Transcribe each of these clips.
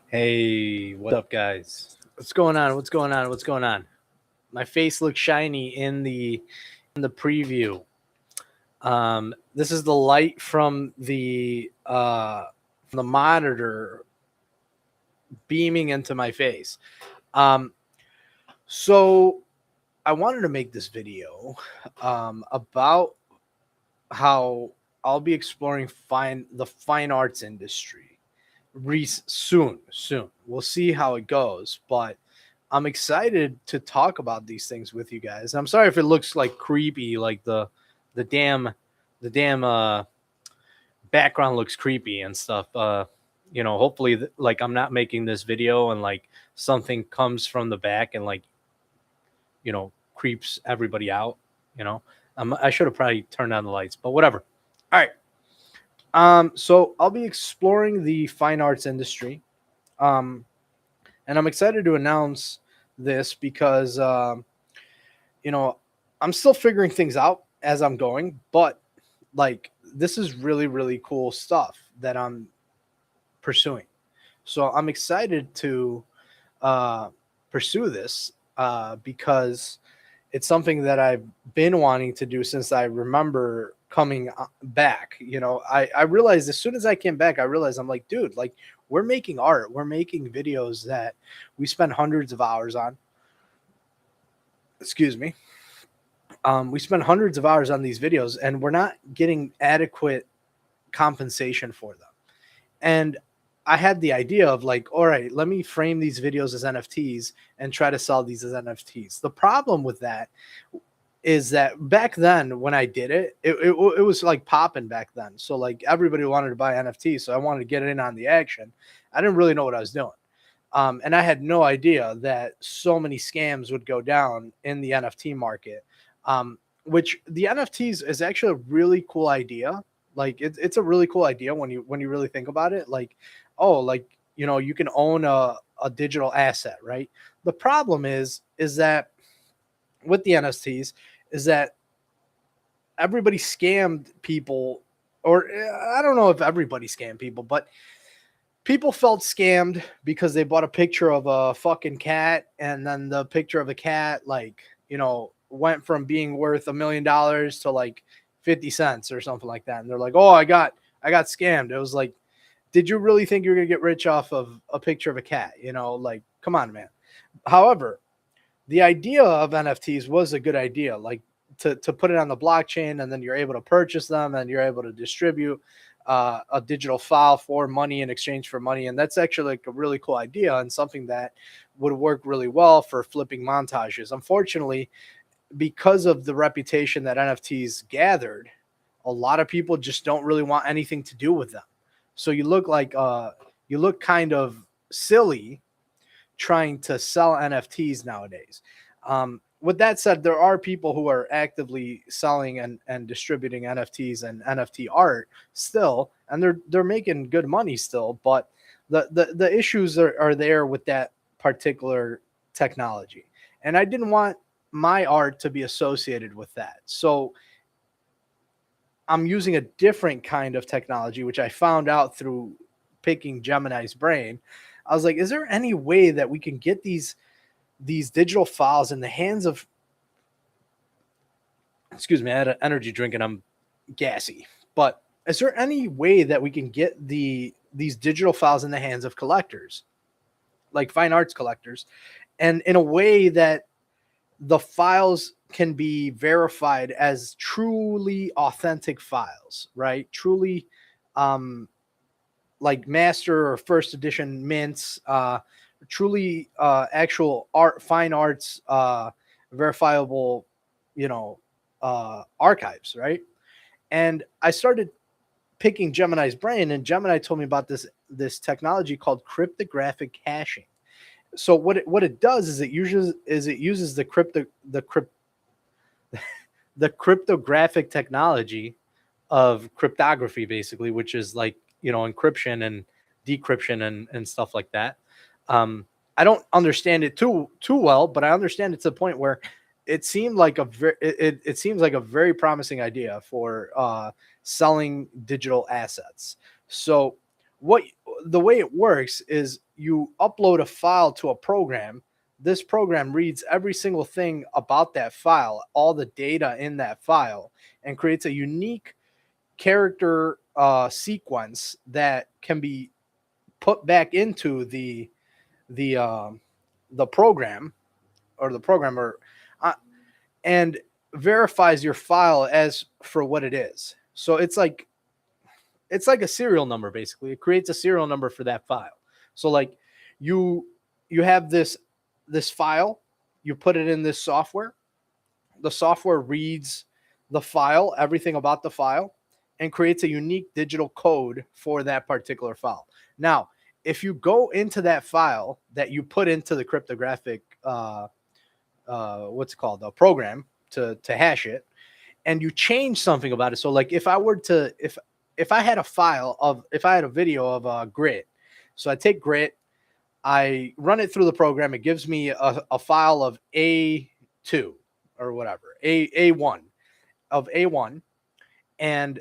Hey, what's up, guys? What's going on? What's going on? What's going on? My face looks shiny in the preview. This is the light from the monitor beaming into my face. Um, so I wanted to make this video about how I'll be exploring the fine arts industry soon. We'll see how it goes, but I'm excited to talk about these things with you guys. I'm sorry if it looks like creepy, like the damn the damn background looks creepy and stuff. Hopefully, like I'm not making this video and like something comes from the back and like creeps everybody out. You know, I should have probably turned on the lights, but whatever. All right. So I'll be exploring the fine arts industry. Um, and I'm excited to announce this because you know I'm still figuring things out as I'm going, but like this is really cool stuff that I'm pursuing. So I'm excited to uh, pursue this because it's something that I've been wanting to do since I remember coming back. I realized as soon as I came back, I realized I'm like, dude, like we're making art, we're making videos that we spend hundreds of hours on. Excuse me. We spend hundreds of hours on these videos and we're not getting adequate compensation for them. And I had the idea of like, all right, let me frame these videos as NFTs and try to sell these as NFTs. The problem with that is that back then when I did it was like popping back then. So like everybody wanted to buy NFTs. So I wanted to get in on the action. I didn't really know what I was doing. And I had no idea that so many scams would go down in the NFT market. Which the NFTs is actually a really cool idea. Like it's a really cool idea when you really think about it. Like, oh, like you can own a digital asset, right? The problem is that with the NFTs is that everybody scammed people, or I don't know if everybody scammed people, but people felt scammed because they bought a picture of a fucking cat, and then the picture of a cat, like, went from being worth $1 million to like 50 cents or something like that. And they're like, oh, I got scammed. It was like, did you really think you're going to get rich off of a picture of a cat? Like, come on, man. However, the idea of NFTs was a good idea, like to put it on the blockchain, and then you're able to purchase them and you're able to distribute a digital file for money in exchange for money. And that's actually like a really cool idea and something that would work really well for flipping montages. Unfortunately, because of the reputation that NFTs gathered, a lot of people just don't really want anything to do with them. So you look kind of silly trying to sell NFTs nowadays. With that said, there are people who are actively selling and distributing NFTs and NFT art still, and they're making good money still. But the issues are there with that particular technology, and I didn't want my art to be associated with that. So I'm using a different kind of technology, which I found out through picking Gemini's brain. I was like, is there any way that we can get these digital files in the hands of, excuse me, I had an energy drink and I'm gassy. But is there any way that we can get these digital files in the hands of collectors, like fine arts collectors, and in a way that the files can be verified as truly authentic files, right? Truly like master or first edition mints, truly actual art, fine arts, verifiable, archives, right? And I started picking Gemini's brain, and Gemini told me about this technology called cryptographic hashing. So what it does is it uses the cryptographic technology of cryptography, basically, which is like encryption and decryption and stuff like that. I don't understand it too well, but I understand it to the point where it seems like a very promising idea for selling digital assets. So what the way it works is you upload a file to a program. This program reads every single thing about that file, all the data in that file, and creates a unique character sequence that can be put back into the program, or the programmer, uh, and verifies your file as for what it is. So it's like a serial number. Basically, it creates a serial number for that file. So like you you have this file, you put it in this software. The software reads the file, everything about the file, and creates a unique digital code for that particular file. Now, if you go into that file that you put into the cryptographic what's it called, a program to hash it, and you change something about it. So like if I were to if I had a file of, if I had a video of grit, so I take grit, I run it through the program, it gives me a file of A2 or whatever, A1 of A1, and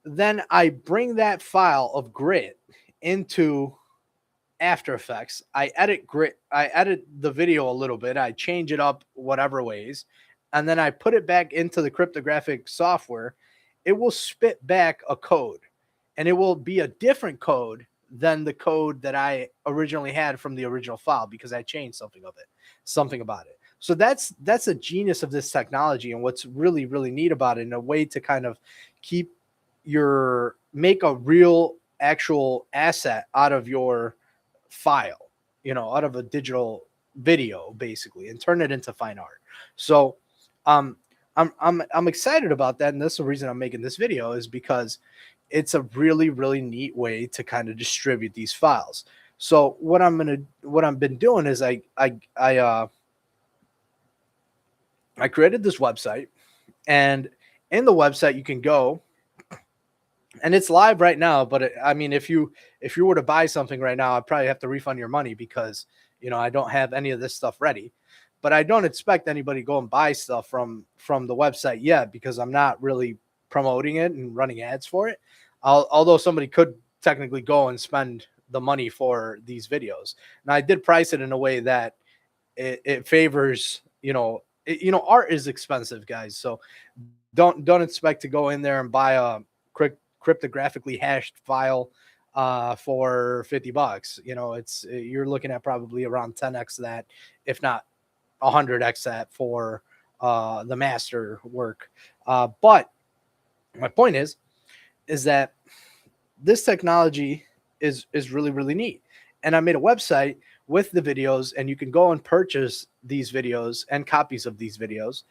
then I bring that file of grit into After Effects. I edit the video a little bit, I change it up whatever ways, and then I put it back into the cryptographic software. It will spit back a code, and it will be a different code than the code that I originally had from the original file, because I changed something about it. So that's a genius of this technology, and what's really really neat about it, in a way to kind of keep your make a real actual asset out of your file, out of a digital video basically, and turn it into fine art. So um I'm excited about that, and that's the reason I'm making this video, is because it's a really really neat way to kind of distribute these files. So what I've been doing is I created this website, and in the website you can go, and it's live right now. But I mean, if you were to buy something right now, I'd probably have to refund your money, because I don't have any of this stuff ready. But I don't expect anybody to go and buy stuff from the website yet, because I'm not really promoting it and running ads for it. Although somebody could technically go and spend the money for these videos. Now I did price it in a way that it favors, art is expensive, guys. So don't expect to go in there and buy a cryptographically hashed file for $50. You're looking at probably around 10x that, if not 100x that, for the master work. But my point is that this technology is really really neat, and I made a website with the videos, and you can go and purchase these videos and copies of these videos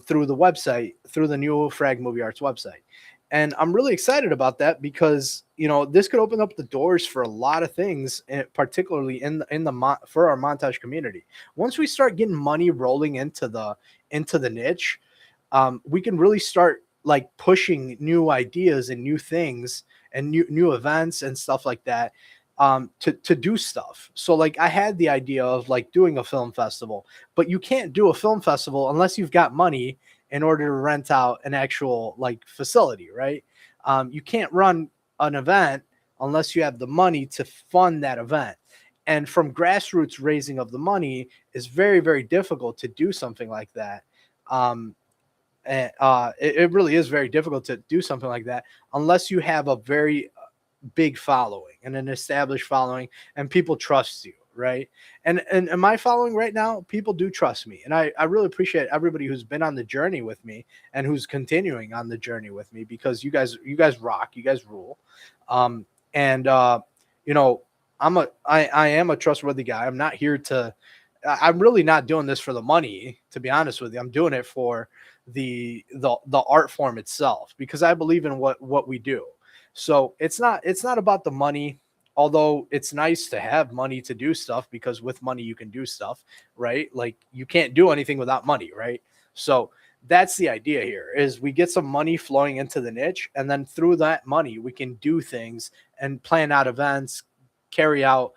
through the website, through the new Frag Movie Arts website. And I'm really excited about that, because this could open up the doors for a lot of things, particularly for our montage community. Once we start getting money rolling into the niche, we can really start like pushing new ideas and new things and new events and stuff like that, to do stuff. So like I had the idea of like doing a film festival, but you can't do a film festival unless you've got money in order to rent out an actual like facility, right? You can't run an event unless you have the money to fund that event. And from grassroots raising of the money is very, very difficult to do something like that. It really is very difficult to do something like that unless you have a very big following and an established following, and people trust you, right? And my following right now, people do trust me, and I really appreciate everybody who's been on the journey with me and who's continuing on the journey with me, because you guys rock, you guys rule. And you know I am a trustworthy guy. I'm not here to I'm really not doing this for the money, to be honest with you. I'm doing it for the art form itself, because I believe in what we do. So it's not about the money, although it's nice to have money to do stuff, because with money you can do stuff, right? Like you can't do anything without money, right? So that's the idea here, is we get some money flowing into the niche, and then through that money we can do things and plan out events, carry out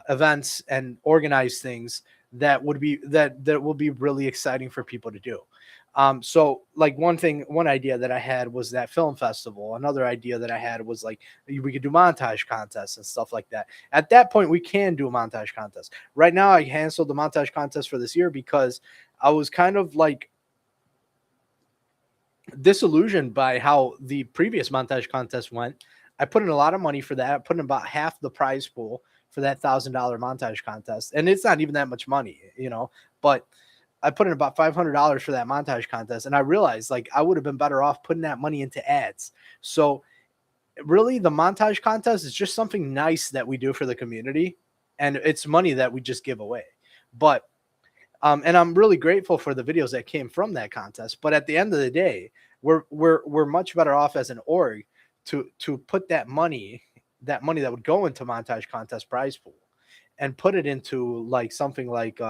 events, and organize things that will be really exciting for people to do. So like one idea that I had was that film festival. Another idea that I had was like we could do montage contests and stuff like that. At that point, we can do a montage contest. Right now, I canceled the montage contest for this year because I was kind of like disillusioned by how the previous montage contest went. I put in a lot of money for that. I put in about half the prize pool for that $1,000 montage contest, and it's not even that much money, but I put in about $500 for that montage contest, and I realized like I would have been better off putting that money into ads. So really, the montage contest is just something nice that we do for the community, and it's money that we just give away. But and I'm really grateful for the videos that came from that contest. But at the end of the day, we're much better off as an org to put that money that would go into montage contest prize pool and put it into like something like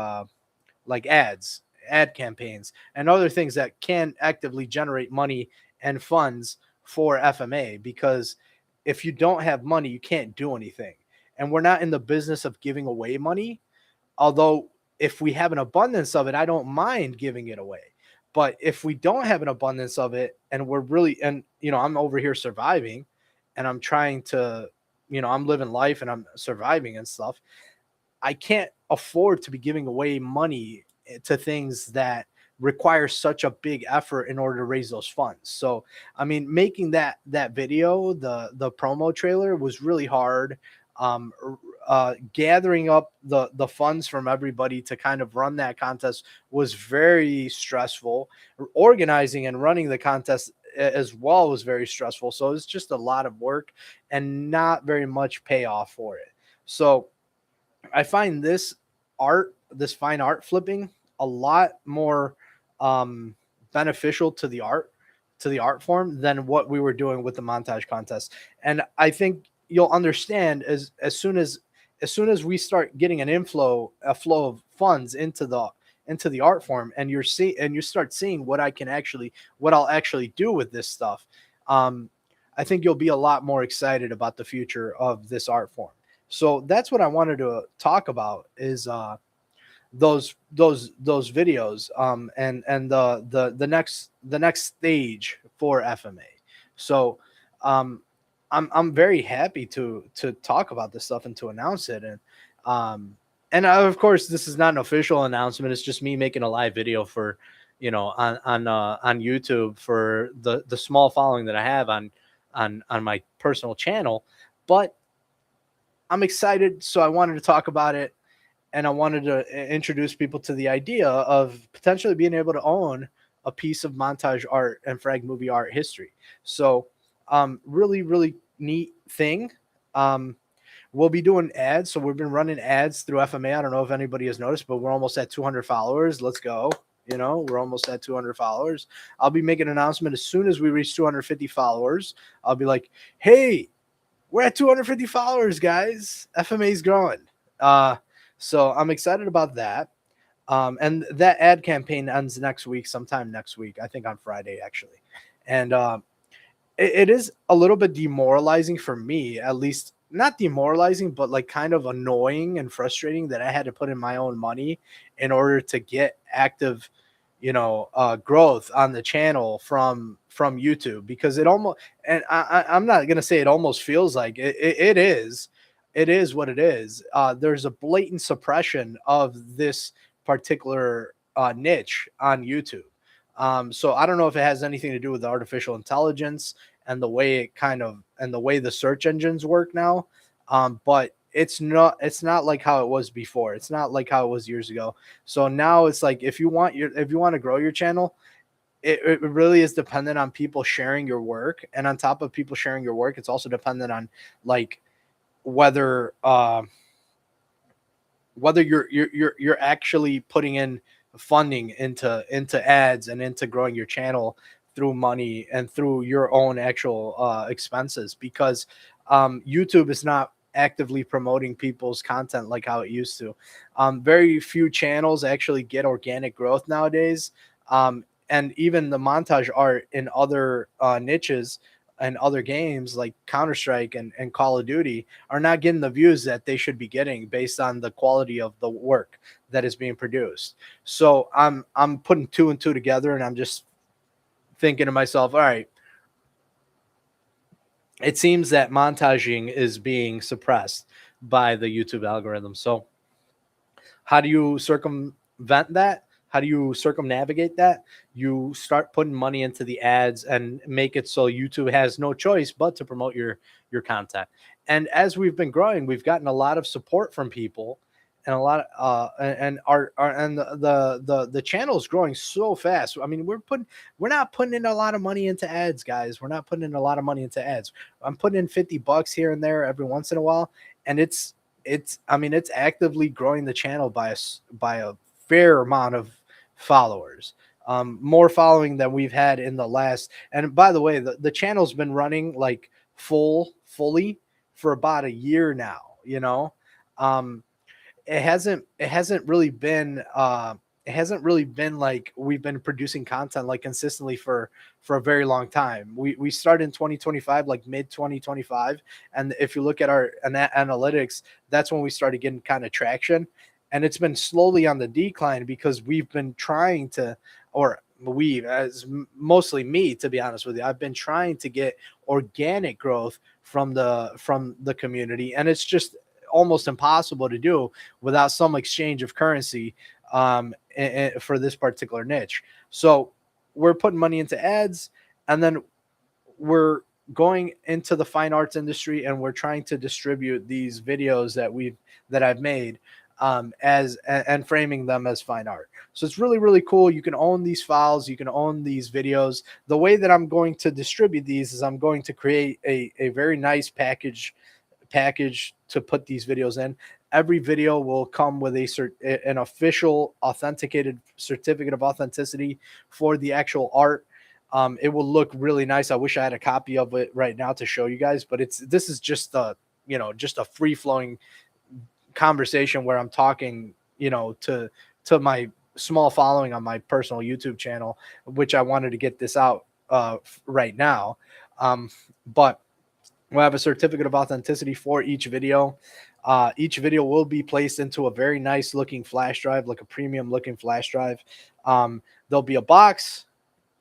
ads, ad campaigns, and other things that can actively generate money and funds for FMA. Because if you don't have money, you can't do anything. And we're not in the business of giving away money. Although, if we have an abundance of it, I don't mind giving it away. But if we don't have an abundance of it and we're really, and I'm over here surviving and I'm trying to, I'm living life and I'm surviving and stuff, I can't afford to be giving away money to things that require such a big effort in order to raise those funds. So, I mean, making that video, the promo trailer was really hard. Gathering up the funds from everybody to kind of run that contest was very stressful. Organizing and running the contest as well was very stressful. So it's just a lot of work and not very much payoff for it. So I find this fine art flipping a lot more beneficial to the art form than what we were doing with the montage contest. And I think you'll understand as soon as we start getting a flow of funds into the art form, and you start seeing what I'll actually do with this stuff. Um, I think you'll be a lot more excited about the future of this art form. So that's what I wanted to talk about is those videos and the next stage for FMA. So um I'm very happy to talk about this stuff and to announce it. Of course, this is not an official announcement. It's just me making a live video for on YouTube for the small following that I have on my personal channel. But I'm excited, so I wanted to talk about it, and I wanted to introduce people to the idea of potentially being able to own a piece of montage art and frag movie art history. So, really, really neat thing. Um, we'll be doing ads. So we've been running ads through FMA. I don't know if anybody has noticed, but we're almost at 200 followers. Let's go. We're almost at 200 followers. I'll be making an announcement as soon as we reach 250 followers. I'll be like, hey, we're at 250 followers, guys. FMA is growing. So I'm excited about that. And that ad campaign ends next week, sometime next week, I think on Friday, actually. And it is a little bit demoralizing for me, at least not demoralizing, but like kind of annoying and frustrating that I had to put in my own money in order to get active, growth on the channel from YouTube, because it almost, and I'm not gonna say it almost feels like it is what it is. There's a blatant suppression of this particular niche on YouTube. So I don't know if it has anything to do with the artificial intelligence and the way the search engines work now. But it's not like how it was before. It's not like how it was years ago. So now it's like if you want to grow your channel, it really is dependent on people sharing your work. And on top of people sharing your work, it's also dependent on like whether you're actually putting in funding into ads and into growing your channel through money and through your own actual expenses, because YouTube is not actively promoting people's content like how it used to. Very few channels actually get organic growth nowadays. And even the montage art in other niches and other games like Counter-Strike and Call of Duty are not getting the views that they should be getting based on the quality of the work that is being produced. So I'm putting two and two together, and I'm just thinking to myself, all right, it seems that montaging is being suppressed by the YouTube algorithm. So how do you circumvent that? How do you circumnavigate that? You start putting money into the ads and make it so YouTube has no choice but to promote your content. And as we've been growing, we've gotten a lot of support from people, and a lot of and our and the channel is growing so fast. I mean, we're not putting in a lot of money into ads, guys. We're not putting in a lot of money into ads. I'm putting in $50 here and there every once in a while, and it's I mean, it's actively growing the channel by a fair amount of followers, more following than we've had in the last. And by the way, the channel's been running like fully for about a year now, you know. um it hasn't really been like we've been producing content like consistently for a very long time. We started in 2025, like mid 2025, and if you look at our analytics, that's when we started getting kind of traction, and it's been slowly on the decline because we've been trying to, or we, as mostly me, to be honest with you, I've been trying to get organic growth from the community, and it's just almost impossible to do without some exchange of currency, for this particular niche. So we're putting money into ads, and then we're going into the fine arts industry, and we're trying to distribute these videos that I've made, as and framing them as fine art. So it's really, really cool. You can own these files, you can own these videos. The way that I'm going to distribute these is I'm going to create a very nice package to put these videos in. Every video will come with an official authenticated certificate of authenticity for the actual art. It will look really nice. I wish I had a copy of it right now to show you guys, but this is just just a free flowing conversation where I'm talking, to my small following on my personal YouTube channel, which I wanted to get this out right now. But we'll have a certificate of authenticity for each video. Each video will be placed into a very nice looking flash drive, like a premium looking flash drive. There'll be a box.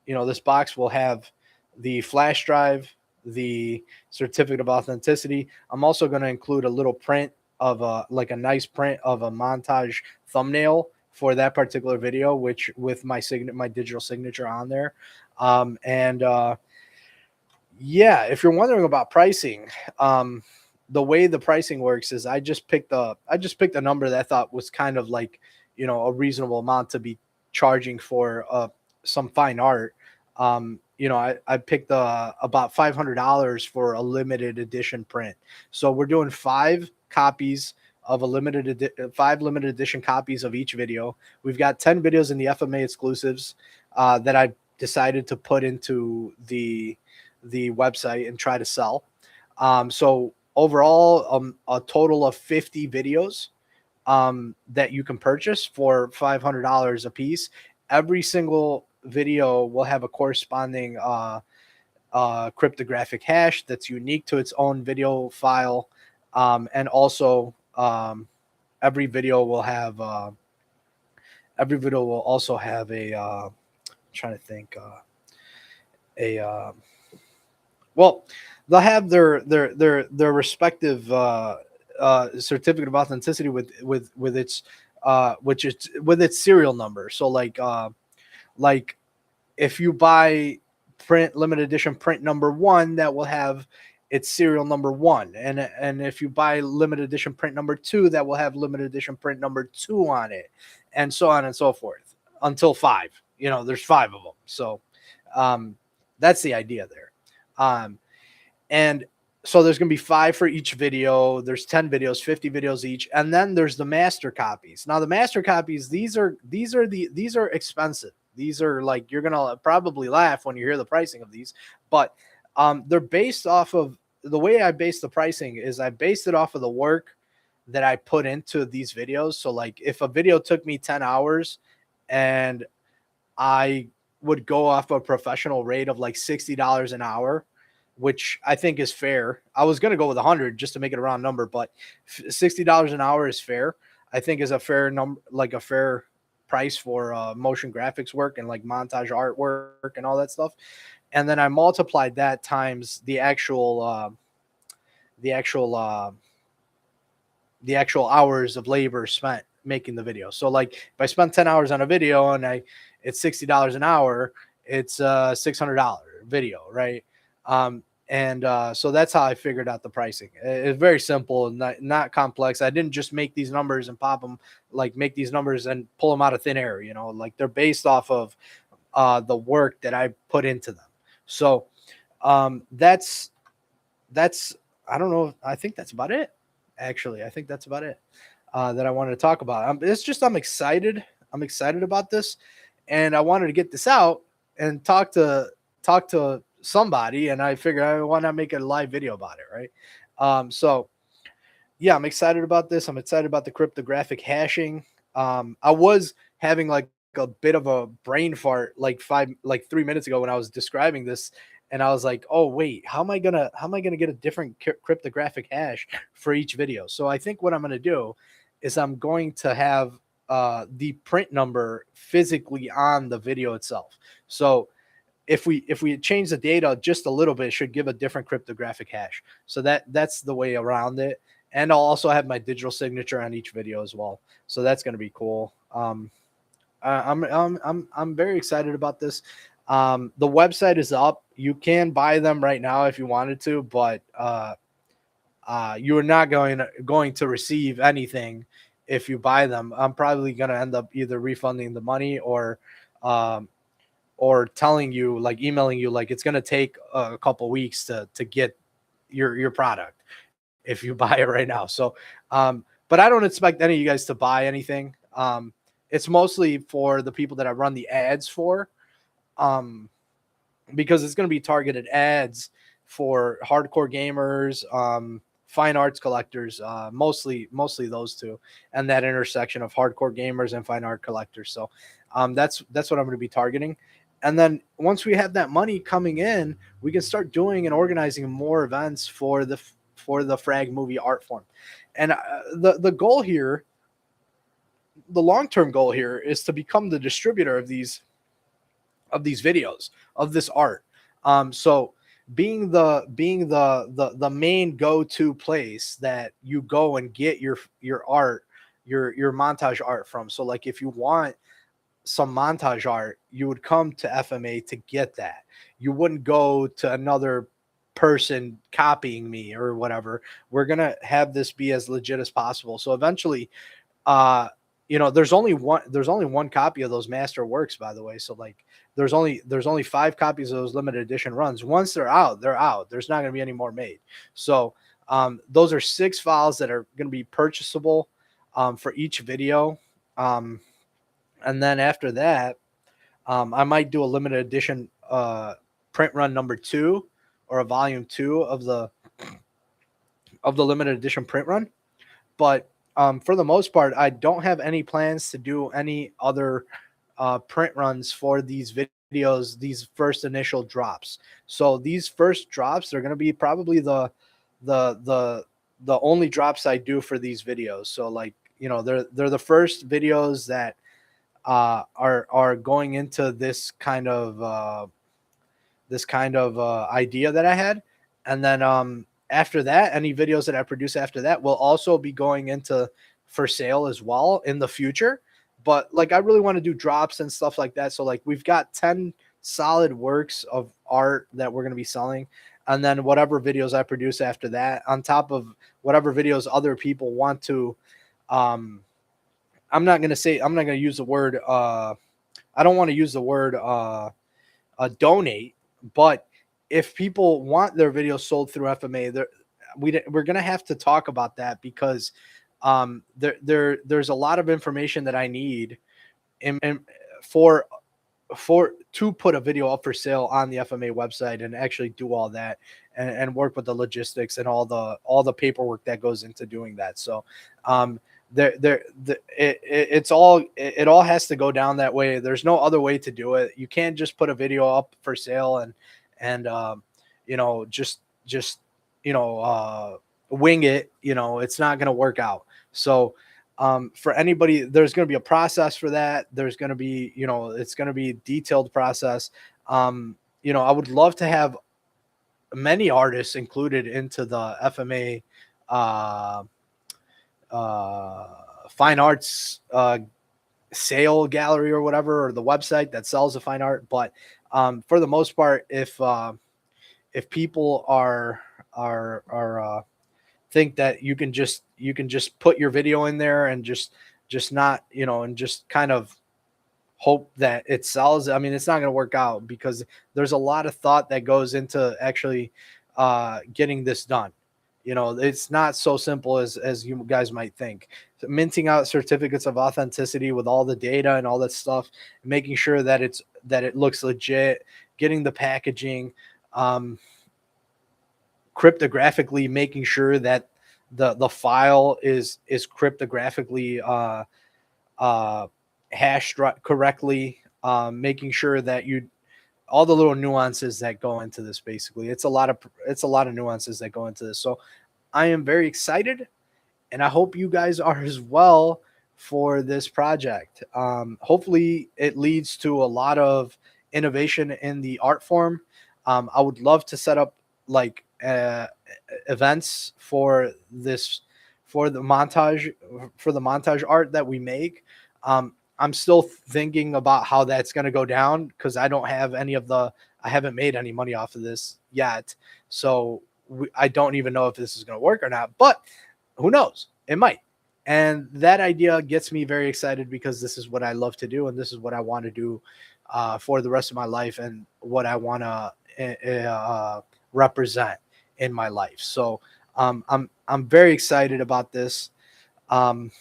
This box will have the flash drive, the certificate of authenticity. I'm also going to include a little print of a nice print of a montage thumbnail for that particular video, which with my digital signature on there. And yeah, if you're wondering about pricing, the way the pricing works is I just picked a number that I thought was kind of like, a reasonable amount to be charging for some fine art. I picked about $500 for a limited edition print. So we're doing five limited edition copies of each video. We've got 10 videos in the FMA exclusives that I decided to put into the website and try to sell. So overall, a total of 50 videos that you can purchase for $500 a piece. Every single video will have a corresponding cryptographic hash that's unique to its own video file. And also, every video will also have I'm trying to think, well, they'll have their respective certificate of authenticity with its with its serial number. So like if you buy limited edition print number 1, that will have its serial number 1, and if you buy limited edition print number 2, that will have limited edition print number 2 on it, and so on and so forth until 5. There's 5 of them. So that's the idea there. And so there's going to be 5 for each video. There's 10 videos, 50 videos each. And then there's the master copies. Now the master copies, these are expensive. These are like, you're going to probably laugh when you hear the pricing of these, but they're based off of the way I base the pricing is I based it off of the work that I put into these videos. So like if a video took me 10 hours and I would go off a professional rate of like $60 an hour, which I think is fair. I was going to go with 100 just to make it a round number, but $60 an hour is fair. I think is a fair number, like a fair price for motion graphics work and like montage artwork and all that stuff. And then I multiplied that times the actual the actual hours of labor spent making the video. So like if I spend 10 hours on a video and it's $60 an hour, it's a $600 video, right? So that's how I figured out the pricing. It's very simple and not complex. I didn't just make these numbers and pop them, like make these numbers and pull them out of thin air, like they're based off of the work that I put into them. So that's I don't know. I think that's about it. Actually, I think that's about it that I wanted to talk about. It's just I'm excited. I'm excited about this, and I wanted to get this out and talk to somebody. And I figured I want to make a live video about it, right? So yeah, I'm excited about this. I'm excited about the cryptographic hashing. I was having like a bit of a brain fart like 3 minutes ago when I was describing this, and I was like, oh wait, how am I gonna get a different cryptographic hash for each video? So I think what I'm gonna do is I'm going to have the print number physically on the video itself. So if we change the data just a little bit, it should give a different cryptographic hash. So that's the way around it. And I'll also have my digital signature on each video as well. So that's going to be cool. I'm very excited about this. The website is up. You can buy them right now if you wanted to, but you are not going to receive anything if you buy them. I'm probably going to end up either refunding the money or telling you, like emailing you, like it's going to take a couple weeks to get your product if you buy it right now. So, but I don't expect any of you guys to buy anything. It's mostly for the people that I run the ads for, because it's going to be targeted ads for hardcore gamers, fine arts collectors, mostly those two, and that intersection of hardcore gamers and fine art collectors. So that's what I'm going to be targeting. And then once we have that money coming in, we can start doing and organizing more events for the Frag movie art form. And the goal here, the long-term goal here, is to become the distributor of these videos, of this art. So being the main go-to place that you go and get your art, your montage art from. So like if you want some montage art, you would come to FMA to get that. You wouldn't go to another person copying me or whatever. We're going to have this be as legit as possible. So eventually, there's only one copy of those master works, by the way. So like there's only 5 copies of those limited edition runs. Once they're out, they're out. There's not going to be any more made. So those are 6 files that are going to be purchasable for each video. And then after that, I might do a limited edition print run number 2 or a volume 2 of the limited edition print run. But for the most part, I don't have any plans to do any other print runs for these videos, these first initial drops. So these first drops are going to be probably the only drops I do for these videos. So like, they're the first videos that are going into this kind of idea that I had. And then after that, any videos that I produce after that will also be going into for sale as well in the future. But like, I really want to do drops and stuff like that. So like, we've got 10 solid works of art that we're going to be selling. And then whatever videos I produce after that, on top of whatever videos other people want to, I'm not going to use the word, I don't want to use the word donate, but if people want their videos sold through FMA, we're going to have to talk about that, because there's a lot of information that I need to put a video up for sale on the FMA website and actually do all that and work with the logistics and all the paperwork that goes into doing that. So it all has to go down that way. There's no other way to do it. You can't just put a video up for sale and just wing it, it's not going to work out. So for anybody, there's going to be a process for that. There's going to be, it's going to be a detailed process. I would love to have many artists included into the FMA uh, uh, fine arts sale gallery or whatever, or the website that sells the fine art. But for the most part, if people are think that you can just put your video in there and just not, and just kind of hope that it sells. I mean, it's not going to work out because there's a lot of thought that goes into actually getting this done. It's not so simple as you guys might think. So minting out certificates of authenticity with all the data and all that stuff, making sure that it looks legit, getting the packaging, um, cryptographically making sure that the file is cryptographically uh, hashed correctly, making sure that you all the little nuances that go into this. Basically, it's a lot of nuances that go into this. So I am very excited, and I hope you guys are as well for this project. Hopefully, it leads to a lot of innovation in the art form. I would love to set up like events for the montage for the montage art that we make. I'm still thinking about how that's going to go down because I haven't made any money off of this yet. So I don't even know if this is going to work or not, but who knows? It might. And that idea gets me very excited because this is what I love to do. And this is what I want to do for the rest of my life and what I want to represent in my life. So I'm very excited about this. Um,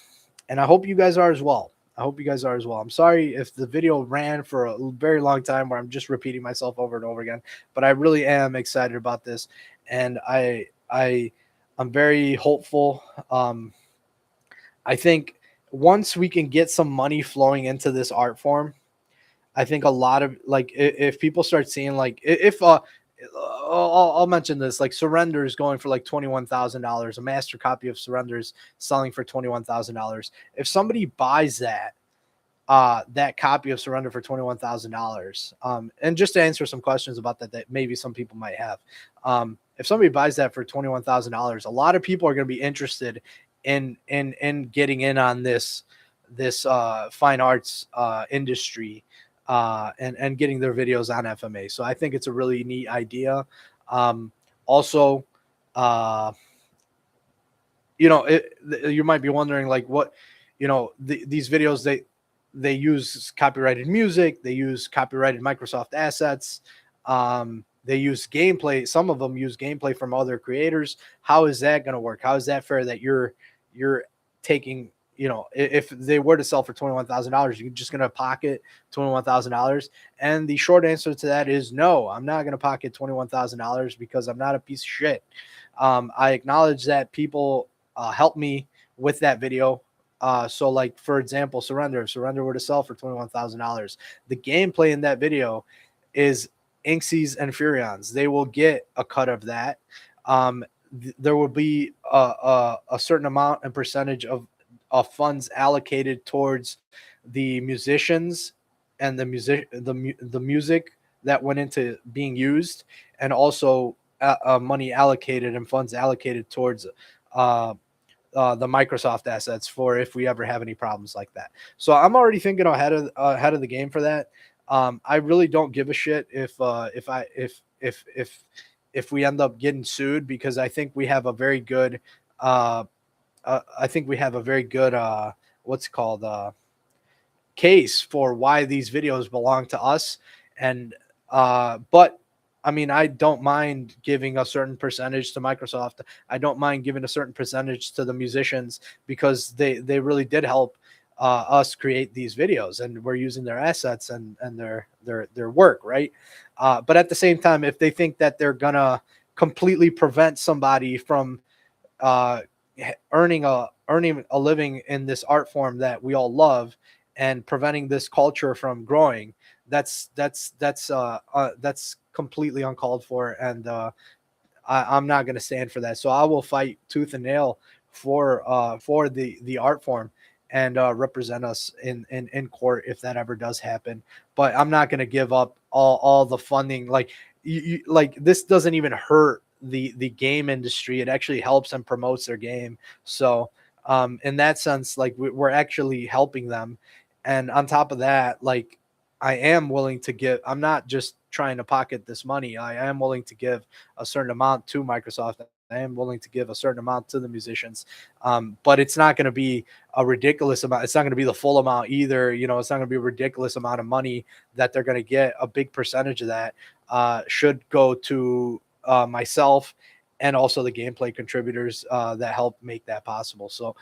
and I hope you guys are as well. I'm sorry if the video ran for a very long time where I'm just repeating myself over and over again, but I really am excited about this, and I'm very hopeful. I think once we can get some money flowing into this art form, I think a lot of like if people start seeing like if I'll mention this, like Surrender is going for like $21,000. A master copy of Surrender is selling for $21,000. If somebody buys that copy of Surrender for $21,000, and just to answer some questions about that maybe some people might have, if somebody buys that for $21,000, a lot of people are going to be interested in getting in on this fine arts industry, and getting their videos on FMA. So I think it's a really neat idea. Also, uh, you might be wondering like what, these videos, they use copyrighted music, they use copyrighted Microsoft assets, they use gameplay. Some of them use gameplay from other creators. How is that going to work? How is that fair that you're taking, if they were to sell for $21,000, you're just going to pocket $21,000? And the short answer to that is no, I'm not going to pocket $21,000 because I'm not a piece of shit. I acknowledge that people helped me with that video. So like, for example, if Surrender were to sell for $21,000, the gameplay in that video is Inksies and Furions. They will get a cut of that. There will be a certain amount and percentage of funds allocated towards the musicians and the music that went into being used, and also money allocated and funds allocated towards uh, the Microsoft assets for if we ever have any problems like that. So I'm already thinking ahead of the game for that. I really don't give a shit if we end up getting sued, because I think we have a very good uh, what's it called, case for why these videos belong to us. And but I mean, I don't mind giving a certain percentage to Microsoft. I don't mind giving a certain percentage to the musicians, because they really did help us create these videos, and we're using their assets and their work, right? But at the same time, if they think that they're gonna completely prevent somebody from uh, earning a living in this art form that we all love, and preventing this culture from growing, that's completely uncalled for, and I'm not going to stand for that. So I will fight tooth and nail for the art form, and represent us in court if that ever does happen. But I'm not going to give up all the funding. Like like this doesn't even hurt the game industry. It actually helps and promotes their game. So in that sense, like we're actually helping them. And on top of that, like I am willing to give. I'm not just trying to pocket this money. I am willing to give a certain amount to Microsoft. I am willing to give a certain amount to the musicians, but it's not going to be a ridiculous amount. It's not going to be the full amount either. You know, it's not going to be a ridiculous amount of money that they're going to get. A big percentage of that should go to myself and also the gameplay contributors that help make that possible. So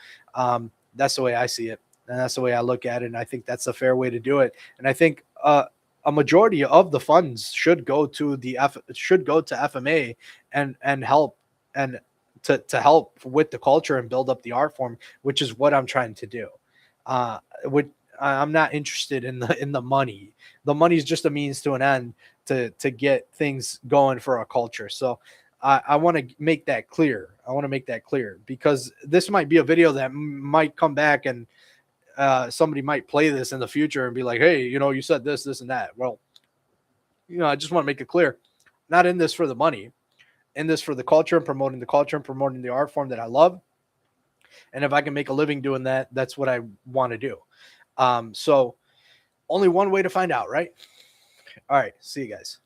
that's the way I see it. And that's the way I look at it. And I think that's a fair way to do it. And I think a majority of the funds should go to FMA and help and to help with the culture and build up the art form, which is what I'm trying to do. With I'm not interested in the money. The money is just a means to an end to get things going for a culture. So I want to make that clear. I want to make that clear because this might be a video that might come back and somebody might play this in the future and be like, hey, you know, you said this, this, and that. Well, you know, I just want to make it clear, not in this for the money, in this for the culture and promoting the culture and promoting the art form that I love. And if I can make a living doing that, that's what I want to do. So only one way to find out, right? All right. See you guys.